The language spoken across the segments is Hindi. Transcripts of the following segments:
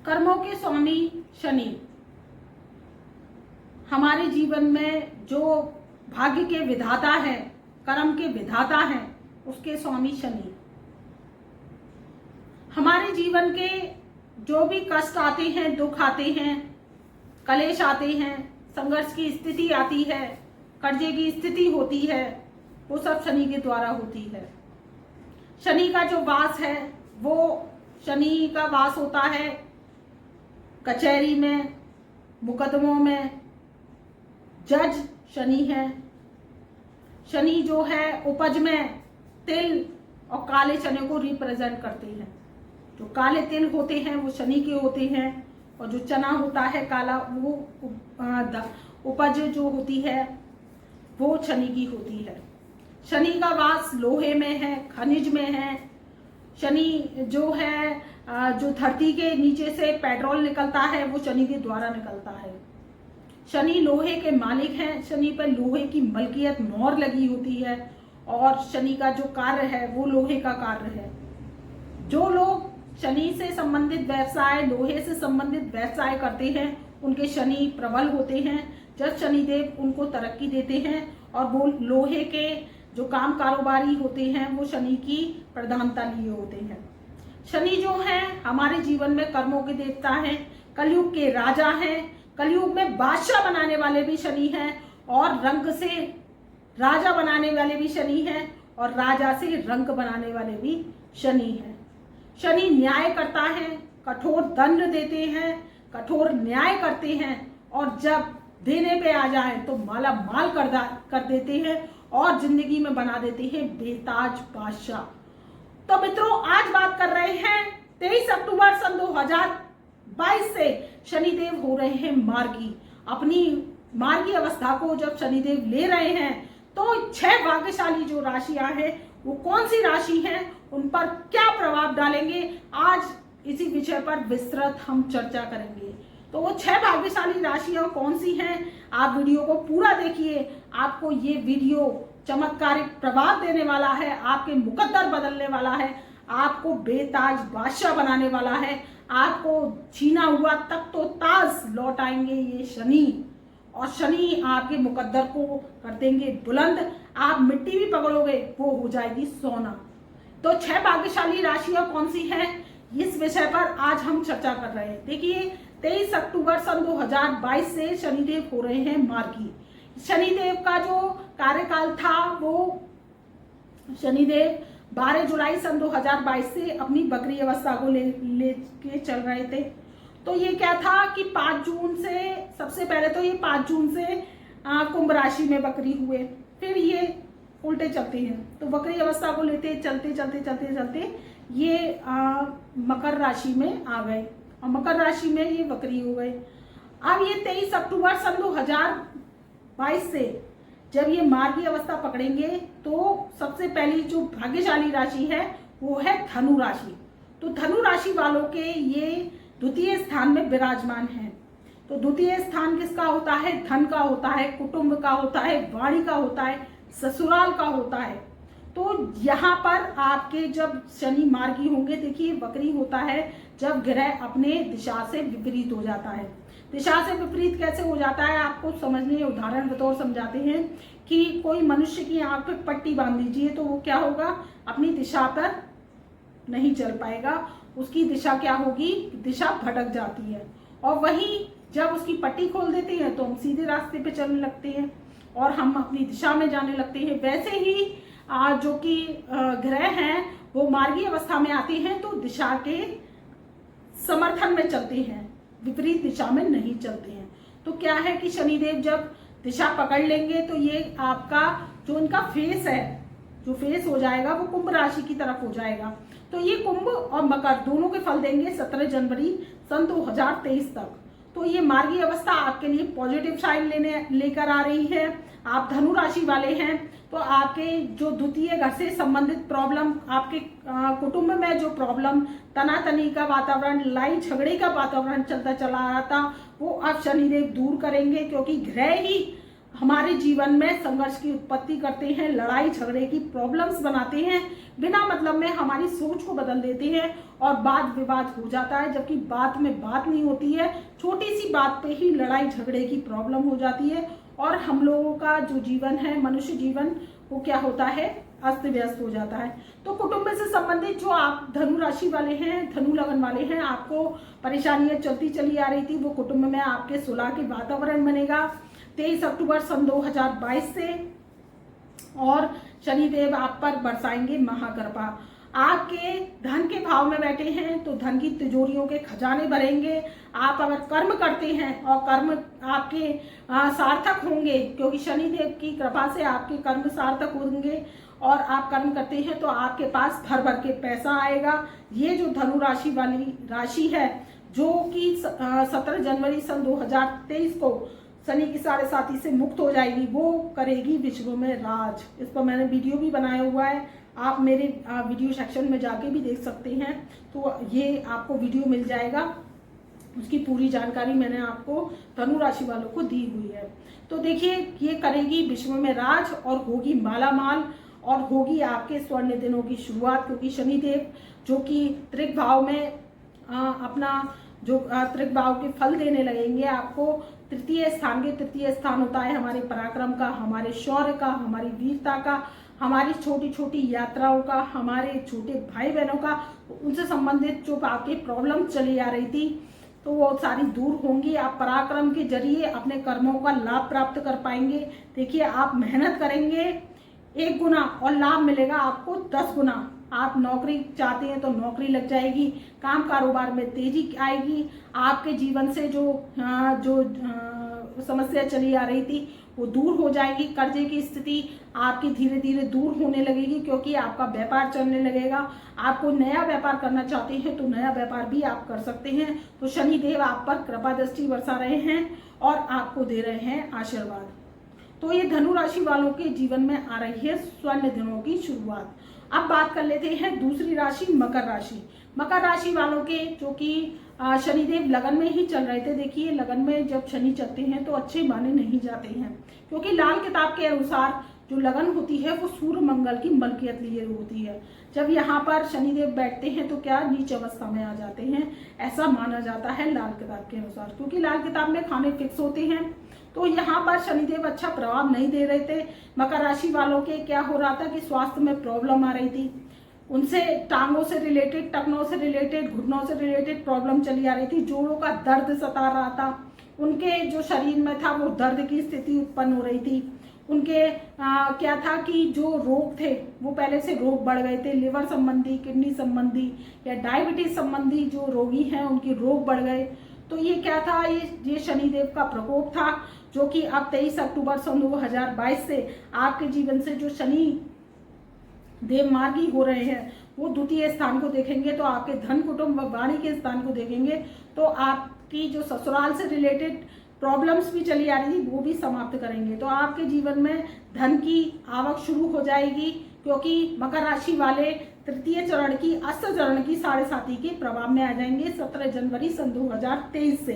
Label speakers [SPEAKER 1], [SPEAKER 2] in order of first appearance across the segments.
[SPEAKER 1] कर्मों के स्वामी शनि हमारे जीवन में जो भाग्य के विधाता है, कर्म के विधाता हैं, उसके स्वामी शनि हमारे जीवन के जो भी कष्ट आते हैं, दुख आते हैं, कलेश आते हैं, संघर्ष की स्थिति आती है, कर्जे की स्थिति होती है, वो सब शनि के द्वारा होती है। शनि का जो वास है वो शनि का वास होता है कचहरी में, मुकदमों में। जज शनि है। शनि जो है उपज में तिल और काले चने को रिप्रेजेंट करते हैं। जो काले तिल होते हैं वो शनि के होते हैं और जो चना होता है काला वो उपज जो होती है वो शनि की होती है। शनि का वास लोहे में है, खनिज में है। शनि जो है जो धरती के नीचे से पेट्रोल निकलता है वो शनि के द्वारा निकलता है। शनि लोहे के मालिक हैं। शनि पर लोहे की मलकियत मोहर लगी होती है और शनि का जो कार्य है वो लोहे का कार्य है। जो लोग शनि से संबंधित व्यवसाय, लोहे से संबंधित व्यवसाय करते हैं उनके शनि प्रबल होते हैं। जब शनिदेव उनको तरक्की देते हैं और वो लोहे के जो काम कारोबारी होते हैं वो शनि की प्रधानता लिए होते हैं। शनि जो है हमारे जीवन में कर्मों के देवता हैं, कलयुग के राजा हैं। कलयुग में बादशाह बनाने वाले भी शनि हैं और रंग से राजा बनाने वाले भी शनि हैं और राजा से रंग बनाने वाले भी शनि हैं। शनि न्याय करता है, कठोर दंड देते हैं, कठोर न्याय करते हैं और जब देने पे आ जाए तो माला माल कर देते हैं और जिंदगी में बना देते हैं बेताज बादशाह। तो मित्रों, आज बात कर रहे हैं 23 अक्टूबर सन 2022 से शनिदेव हो रहे हैं मार्गी। अपनी मार्गी अवस्था को जब शनिदेव ले रहे हैं तो 6 भाग्यशाली जो राशियां हैं वो कौन सी राशि हैं, उन पर क्या प्रभाव डालेंगे, आज इसी विषय पर विस्तृत हम चर्चा करेंगे। तो वो 6 भाग्यशाली राशियां कौन सी हैं, आप वीडियो को पूरा देखिए। आपको ये वीडियो चमत्कारिक प्रभाव देने वाला है, आपके मुकद्दर बदलने वाला है, आपको बेताज बादशाह बनाने वाला है, आपको छीना हुआ तक तो ताज लौटाएंगे ये शनि। और शनि आपके मुकद्दर को कर देंगे बुलंद, आप मिट्टी भी पकड़ोगे वो हो जाएगी सोना। तो 6 भाग्यशाली राशियां कौन सी हैं, इस विषय पर आज हम चर्चा कर रहे हैं। देखिए, 23 अक्टूबर सन 2022 से शनिदेव हो रहे हैं मार्गी। शनिदेव का जो कार्यकाल था वो शनिदेव 12 जुलाई सन 2022 से अपनी बकरी अवस्था को लेके चल रहे थे। तो ये क्या था कि 5 जून से, सबसे पहले तो ये 5 जून से कुंभ राशि में बकरी हुए, फिर ये उल्टे चलते हैं। तो बकरी अवस्था को लेते चलते चलते चलते चलते ये मकर राशि में आ गए और मकर राशि में ये बकरी हो गए। अब ये 23 अक्टूबर सन 2022 से जब ये मार्गी अवस्था पकड़ेंगे तो सबसे पहली जो भाग्यशाली राशि है वो है धनु राशि। तो धनु राशि वालों के ये द्वितीय स्थान में विराजमान है। तो द्वितीय स्थान किसका होता है, धन का होता है, कुटुंब का होता है, वाणी का होता है, ससुराल का होता है। तो यहाँ पर आपके जब शनि मार्गी होंगे, देखिए बकरी होता है जब ग्रह अपने दिशा से विपरीत हो जाता है। दिशा से विपरीत कैसे हो जाता है आपको समझने उदाहरण बतौर समझाते हैं कि कोई मनुष्य की आंख पे पट्टी बांध दीजिए तो वो क्या होगा, अपनी दिशा पर नहीं चल पाएगा, उसकी दिशा क्या होगी, दिशा भटक जाती है। और वहीं जब उसकी पट्टी खोल देते हैं तो हम सीधे रास्ते पे चलने लगते हैं और हम अपनी दिशा में जाने लगते हैं। वैसे ही जो कि ग्रह हैं वो मार्गी अवस्था में आते हैं तो दिशा के समर्थन में चलते हैं, विपरीत दिशा में नहीं चलते हैं। तो क्या है कि शनिदेव जब दिशा पकड़ लेंगे तो ये आपका जो इनका फेस है, जो फेस हो जाएगा वो कुंभ राशि की तरफ हो जाएगा। तो ये कुंभ और मकर दोनों के फल देंगे 17 जनवरी सन 2023 तक। तो ये मार्गी अवस्था आपके लिए पॉजिटिव साइन लेकर आ रही है। आप धनु राशि वाले हैं तो आपके जो द्वितीय घर से संबंधित प्रॉब्लम, आपके कुटुंब में जो प्रॉब्लम, तनातनी का वातावरण, लड़ाई झगड़े का वातावरण चलता चला आ रहा था, वो अब शनिदेव दूर करेंगे क्योंकि ग्रह ही हमारे जीवन में संघर्ष की उत्पत्ति करते हैं, लड़ाई झगड़े की प्रॉब्लम्स बनाते हैं, बिना मतलब में हमारी सोच को बदल देते हैं और वाद विवाद हो जाता है, जबकि बात में बात नहीं होती है। छोटी सी बात पे ही लड़ाई झगड़े की प्रॉब्लम हो जाती है और हम लोगों का जो जीवन है, मनुष्य जीवन, वो क्या होता है, अस्त व्यस्त हो जाता है। तो कुटुंब से संबंधित जो आप धनु राशि वाले हैं, धनु लगन वाले हैं, आपको परेशानियां चलती चली आ रही थी, वो कुटुंब में आपके सुलह के वातावरण बनेगा 23 अक्टूबर सन 2022 से। और शनिदेव आप पर बरसाएंगे महाकृपा। आपके धन के भाव में बैठे हैं तो धन की तिजोरियों के खजाने भरेंगे। आप अगर कर्म करते हैं और कर्म आपके सार्थक होंगे, क्योंकि शनिदेव की कृपा से आपके कर्म सार्थक होंगे और आप कर्म करते हैं तो आपके पास भर भर के पैसा आएगा। ये जो धनु राशि वाली राशि है, जो कि 17 जनवरी सन 2023 को शनि की 7.5 से मुक्त हो जाएगी, वो करेगी विश्व में राज। इस पर मैंने वीडियो भी बनाया हुआ है, आप मेरे वीडियो सेक्शन में जाके भी देख सकते हैं, तो ये आपको वीडियो मिल जाएगा। उसकी पूरी जानकारी मैंने आपको धनु राशि वालों को दी हुई है। तो देखिए, ये करेगी विश्व में राज और होगी मालामाल और होगी आपके स्वर्ण दिनों की शुरुआत, क्योंकि शनिदेव जो कि त्रिक भाव में अपना जो त्रिक भाव के फल देने लगेंगे आपको। तृतीय स्थान के तृतीय स्थान होता है हमारे पराक्रम का, हमारे शौर्य का, हमारी वीरता का, हमारी छोटी छोटी यात्राओं का, हमारे छोटे भाई बहनों का, उनसे संबंधित जो आपकी प्रॉब्लम चली आ रही थी तो वो सारी दूर होंगी। आप पराक्रम के जरिए अपने कर्मों का लाभ प्राप्त कर पाएंगे। देखिए, आप मेहनत करेंगे 1 गुना और लाभ मिलेगा आपको 10 गुना। आप नौकरी चाहते हैं तो नौकरी लग जाएगी, काम कारोबार में तेजी आएगी, आपके जीवन से जो समस्या चली आ रही थी वो दूर हो जाएगी। कर्जे की स्थिति आपकी धीरे धीरे दूर होने लगेगी, क्योंकि आपका व्यापार चलने लगेगा। आप कोई नया व्यापार करना चाहते हैं तो नया व्यापार भी आप कर सकते हैं। तो शनिदेव आप पर कृपा दृष्टि बरसा रहे हैं और आपको दे रहे हैं आशीर्वाद। तो ये धनु राशि वालों के जीवन में आ रही है स्वर्ण दिनों की शुरुआत। अब बात कर लेते हैं दूसरी राशि मकर राशि। मकर राशि वालों के जो कि शनिदेव लगन में ही चल रहे थे। देखिए, लगन में जब शनि चलते हैं तो अच्छे माने नहीं जाते हैं, क्योंकि लाल किताब के अनुसार जो लगन होती है वो सूर्य मंगल की मलकियत लिए होती है। जब यहाँ पर शनिदेव बैठते हैं तो क्या नीच अवस्था में आ जाते हैं, ऐसा माना जाता है लाल किताब के अनुसार, क्योंकि लाल किताब में खाने फिक्स होते हैं। तो यहाँ पर शनिदेव अच्छा प्रभाव नहीं दे रहे थे। मकर राशि वालों के क्या हो रहा था कि स्वास्थ्य में प्रॉब्लम आ रही थी, उनसे टांगों से रिलेटेड, टखनों से रिलेटेड, घुटनों से रिलेटेड प्रॉब्लम चली आ रही थी। जोड़ों का दर्द सता रहा था, उनके जो शरीर में था वो दर्द की स्थिति उत्पन्न हो रही थी। उनके क्या था कि जो रोग थे वो पहले से रोग बढ़ गए थे, लिवर संबंधी, किडनी संबंधी या डायबिटीज संबंधी जो रोगी हैं उनके रोग बढ़ गए। तो ये क्या था, ये शनिदेव का प्रकोप था, जो कि अब 23 अक्टूबर सन 2022 से आपके जीवन से जो शनि देव मार्गी हो रहे हैं वो द्वितीय स्थान को देखेंगे, तो आपके धन कुटुंब व वाणी के स्थान को देखेंगे, तो आपकी जो ससुराल से रिलेटेड प्रॉब्लम्स भी चली आ रही थी वो भी समाप्त करेंगे। तो आपके जीवन में धन की आवक शुरू हो जाएगी, क्योंकि मकर राशि वाले तृतीय चरण की, अष्ट चरण की 7.5 के प्रभाव में आ जाएंगे 17 जनवरी सन 2023 से।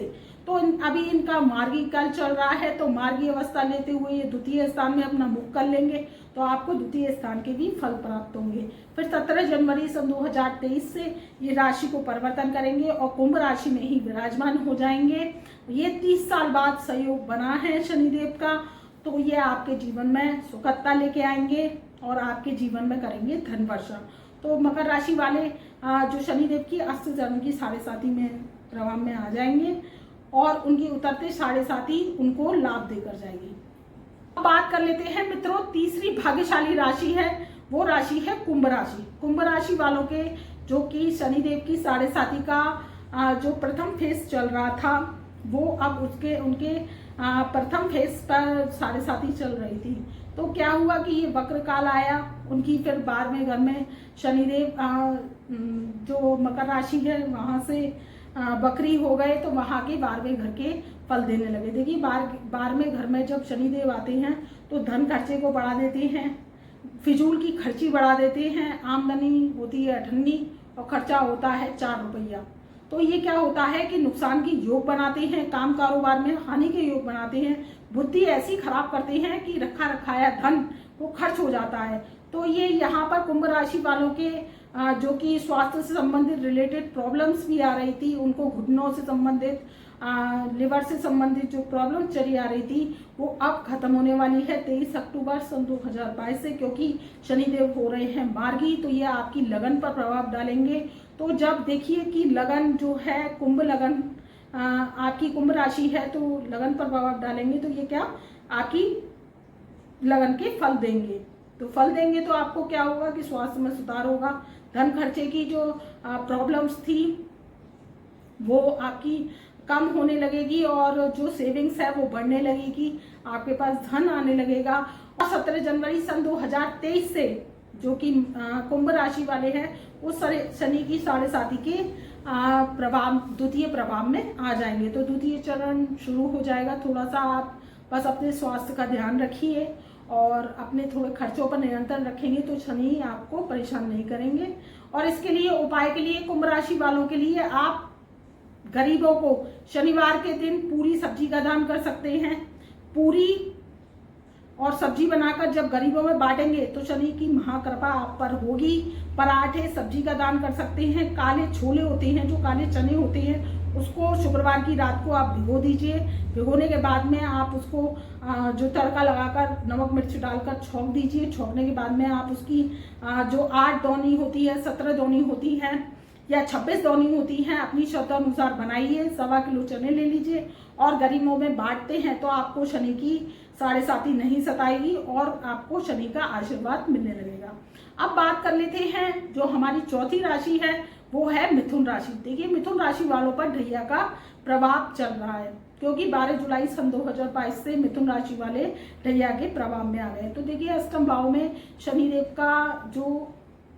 [SPEAKER 1] तो अभी इनका मार्गी काल चल रहा है, तो मार्गी अवस्था लेते हुए ये द्वितीय स्थान में अपना मुख कर लेंगे, तो आपको द्वितीय स्थान के भी फल प्राप्त होंगे। फिर 17 जनवरी सन 2023 से ये राशि को परिवर्तन करेंगे और कुंभ राशि में ही विराजमान हो जाएंगे। ये 30 साल बाद सहयोग बना है शनिदेव का, तो ये आपके जीवन में सुखदता लेके आएंगे और आपके जीवन में करेंगे धन वर्षा। तो मकर राशि वाले जो शनिदेव की अष्ट चरण की 7.5 में प्रभाव में आ जाएंगे और उनकी उतरते 7.5 उनको लाभ देकर जाएगी। अब बात कर लेते हैं मित्रों, तीसरी भाग्यशाली राशि है, वो राशि है कुंभ राशि। कुंभ राशि वालों के जो कि शनिदेव की 7.5 का जो प्रथम फेज चल रहा था वो अब उनके प्रथम फेज पर 7.5 चल रही थी। तो क्या हुआ कि ये वक्र काल आया उनकी, फिर 12वें घर में शनिदेव जो मकर राशि है वहाँ से बकरी हो गए, तो वहाँ के 12वें घर के फल देने लगे। देखिए, 12वें घर में जब शनिदेव आते हैं तो धन खर्चे को बढ़ा देते हैं, फिजूल की खर्ची बढ़ा देते हैं। आमदनी होती है 98 और खर्चा होता है 4 रुपया। तो ये क्या होता है कि नुकसान के योग बनाते हैं, काम कारोबार में हानि के योग बनाते हैं, बुद्धि ऐसी खराब करते हैं कि रखा रखाया धन वो खर्च हो जाता है। तो ये यहाँ पर कुंभ राशि वालों के जो कि स्वास्थ्य से संबंधित रिलेटेड प्रॉब्लम्स भी आ रही थी, उनको घुटनों से संबंधित लिवर से संबंधित जो प्रॉब्लम चली आ रही थी वो अब खत्म होने वाली है 23 अक्टूबर सन 2022 से, क्योंकि शनिदेव हो रहे हैं मार्गी, तो ये आपकी लगन पर प्रभाव डालेंगे। तो जब देखिए कि लगन जो है कुंभ लगन आपकी कुंभ राशि है तो लगन पर प्रभाव डालेंगे, तो ये क्या आपकी लगन के फल देंगे। तो फल देंगे तो आपको क्या होगा कि स्वास्थ्य में सुधार होगा, धन खर्चे की जो प्रॉब्लम्स थी वो आपकी कम होने लगेगी और जो सेविंग्स है वो बढ़ने लगेगी, आपके पास धन आने लगेगा। और 17 जनवरी सन 2023 से जो कि कुंभ राशि वाले हैं वो शनि की 7.5 के प्रभाव द्वितीय प्रभाव में आ जाएंगे। तो द्वितीय चरण शुरू हो जाएगा। थोड़ा सा आप बस अपने स्वास्थ्य का ध्यान रखिए और अपने थोड़े खर्चों पर नियंत्रण रखेंगे तो शनि आपको परेशान नहीं करेंगे। और इसके लिए उपाय के लिए कुंभ राशि वालों के लिए आप गरीबों को शनिवार के दिन पूरी सब्जी का दान कर सकते हैं। पूरी और सब्जी बनाकर जब गरीबों में बांटेंगे तो शनि की महाकृपा आप पर होगी। पराठे सब्जी का दान कर सकते हैं। काले छोले होते हैं, जो काले चने होते हैं, उसको शुक्रवार की रात को आप भिगो दीजिए। भिगोने के बाद में आप उसको जो तड़का लगाकर नमक मिर्च डालकर छौंक दीजिए। छौंकने के बाद में आप उसकी जो 8 दौनी होती है, 17 दौनी होती है या 26 दौनी होती हैं, अपनी श्रद्धा अनुसार बनाइए। 1.25 किलो चने ले लीजिए और गरीबों में बांटते हैं तो आपको शनि की 7.5 नहीं सताएगी और आपको शनि का आशीर्वाद मिलने लगेगा। अब बात कर लेते हैं जो हमारी चौथी राशि है वो है मिथुन राशि। देखिए मिथुन राशि वालों पर ढैया का प्रभाव चल रहा है, क्योंकि 12 जुलाई सन 2022 से मिथुन राशि वाले ढैया के प्रभाव में आ गए। तो देखिए अष्टम भाव में शनिदेव का जो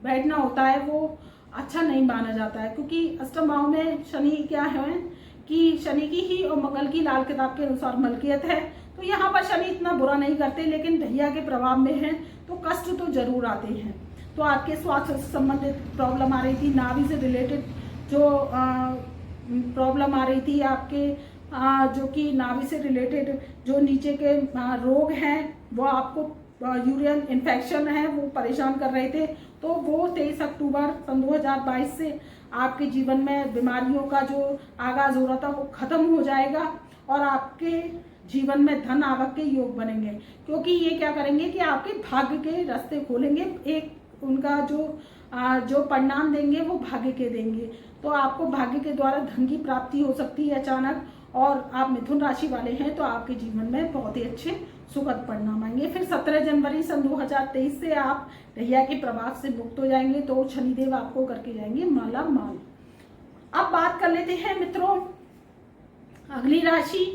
[SPEAKER 1] बैठना होता है वो अच्छा नहीं माना जाता है, क्योंकि अष्टम भाव में शनि क्या है कि शनि की ही और मंगल की लाल किताब के अनुसार मलकियत है। तो यहाँ पर शनि इतना बुरा नहीं करते, लेकिन ढैया के प्रभाव में है तो कष्ट तो जरूर आते हैं। तो आपके स्वास्थ्य से संबंधित प्रॉब्लम आ रही थी, नाभि से रिलेटेड जो प्रॉब्लम आ रही थी आपके जो कि नाभि से रिलेटेड जो नीचे के रोग हैं वो आपको यूरिन इन्फेक्शन है वो परेशान कर रहे थे, तो वो 23 अक्टूबर सन 2022 से आपके जीवन में बीमारियों का जो आगाज हो रहा था वो खत्म हो जाएगा और आपके जीवन में धन आवक के योग बनेंगे, क्योंकि ये क्या करेंगे कि आपके भाग्य के रास्ते खोलेंगे। एक उनका जो परिणाम देंगे वो भाग्य के देंगे, तो आपको भाग्य के द्वारा धन की प्राप्ति हो सकती है अचानक। और आप मिथुन राशि वाले हैं तो आपके जीवन में बहुत ही अच्छे सुखद परिणाम आएंगे। फिर 17 जनवरी सन 2023 से आप ढैया के प्रभाव से मुक्त हो जाएंगे, तो शनिदेव आपको करके जाएंगे माला माल। अब बात कर लेते हैं मित्रों अगली राशि,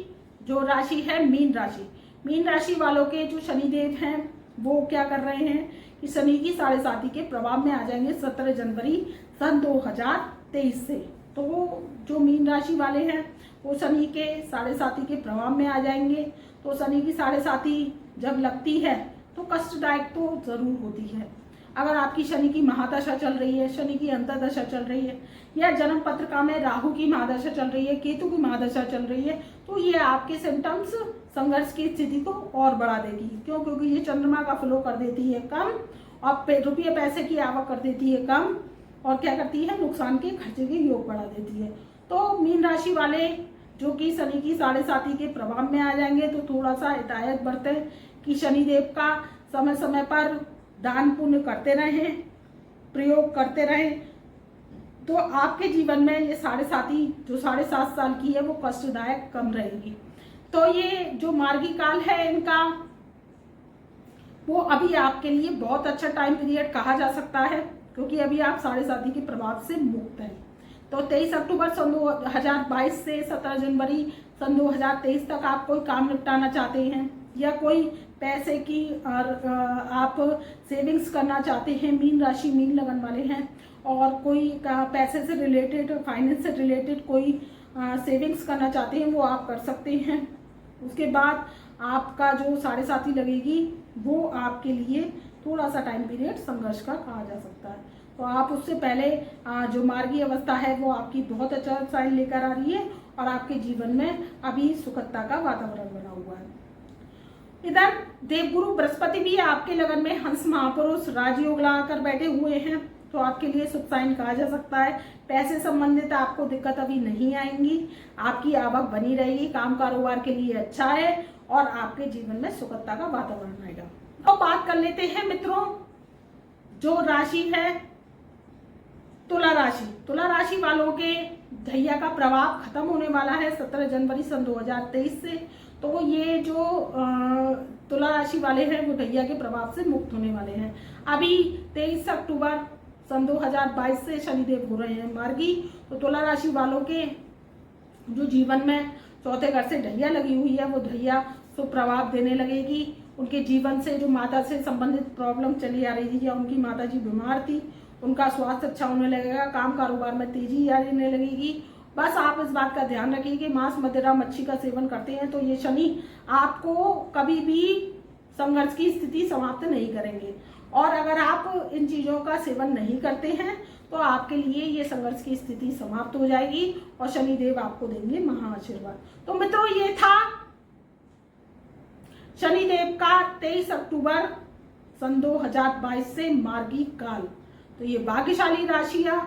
[SPEAKER 1] जो राशि है मीन राशि। मीन राशि वालों के जो शनिदेव हैं वो क्या कर रहे हैं कि शनि की 7.5 के प्रभाव में आ जाएंगे 17 जनवरी सन 2023 से। तो जो मीन राशि वाले हैं वो शनि के 7.5 के प्रभाव में आ जाएंगे। तो शनि की 7.5 जब लगती है तो कष्टदायक तो जरूर होती है। अगर आपकी शनि की महादशा चल रही है, शनि की अंतर्दशा चल रही है, या जन्म पत्रिका में राहु की महादशा चल रही है, केतु की महादशा चल रही है, तो ये आपके सिम्टम्स संघर्ष की स्थिति को और बढ़ा देगी। क्यों? क्योंकि ये चंद्रमा का फ्लो कर देती है कम और रुपये पैसे की आवक कर देती है कम, और क्या करती है नुकसान के खर्चे के योग बढ़ा देती है। तो मीन राशि वाले जो कि शनि की 7.5 के प्रभाव में आ जाएंगे, तो थोड़ा सा हिदायत बरतें कि शनिदेव का समय समय पर दान पुण्य करते रहें, प्रयोग करते रहें, तो आपके जीवन में ये 7.5 जो 7.5 साल की है वो कष्टदायक कम रहेगी। तो ये जो मार्गी काल है इनका वो अभी आपके लिए बहुत अच्छा टाइम पीरियड कहा जा सकता है, क्योंकि अभी आप 7.5 के प्रभाव से मुक्त हैं। तो 23 अक्टूबर सन 2022 से 17 जनवरी सन 2023 तक आप कोई काम निपटाना चाहते हैं या कोई पैसे की आप सेविंग्स करना चाहते हैं, मीन राशि मीन लगन वाले हैं, और कोई पैसे से रिलेटेड फाइनेंस से रिलेटेड कोई सेविंग्स करना चाहते हैं वो आप कर सकते हैं। उसके बाद आपका जो 7.5 लगेगी वो आपके लिए थोड़ा सा टाइम पीरियड संघर्ष का कहा जा सकता है। तो आप उससे पहले जो मार्गी अवस्था है वो आपकी बहुत अच्छा साइन लेकर आ रही है और आपके जीवन में अभी सुखदता का वातावरण बना हुआ है। इधर देवगुरु बृहस्पति भी आपके लगन में हंस महापुरुष राजयोग लगाकर बैठे हुए हैं, तो आपके लिए शुभ साइन कहा जा सकता है। पैसे संबंधित आपको दिक्कत अभी नहीं आएंगी, आपकी आवक बनी रहेगी, काम कारोबार के लिए अच्छा है और आपके जीवन में सुखदता का वातावरण आएगा। तो बात कर लेते हैं मित्रों, जो राशि है तुला राशि। तुला राशि वालों के दैया का प्रभाव खत्म होने वाला है 17 जनवरी सन 2023 से। तो ये जो तुला राशि वाले हैं वो दैया के प्रभाव से मुक्त होने वाले हैं। अभी 23 अक्टूबर सन 2022 से शनिदेव हो रहे हैं मार्गी। तो तुला राशि वालों के जो जीवन में चौथे घर से ढैया लगी हुई है वो ढैया शुभ प्रभाव देने लगेगी। उनके जीवन से जो माता से संबंधित प्रॉब्लम चली आ रही थी या उनकी माता जी बीमार थी, उनका स्वास्थ्य अच्छा होने लगेगा, काम कारोबार में तेजी आने लगेगी। बस आप इस बात का ध्यान रखिए कि मांस मदिरा मच्छी का सेवन करते हैं तो ये शनि आपको कभी भी संघर्ष की स्थिति समाप्त नहीं करेंगे, और अगर आप इन चीजों का सेवन नहीं करते हैं तो आपके लिए ये संघर्ष की स्थिति समाप्त हो जाएगी और शनिदेव आपको देंगे महाआशीर्वाद। तो मित्रों, ये था शनिदेव का 23 अक्टूबर सन 2022 से मार्गी काल। तो ये भाग्यशाली राशियां,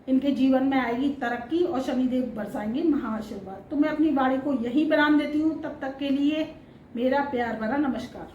[SPEAKER 1] इनके जीवन में आएगी तरक्की और शनिदेव बरसाएंगे महाआशीर्वाद। तो मैं अपनी वाणी को यहीं विराम देती हूँ। तब तक के लिए मेरा प्यार भरा नमस्कार।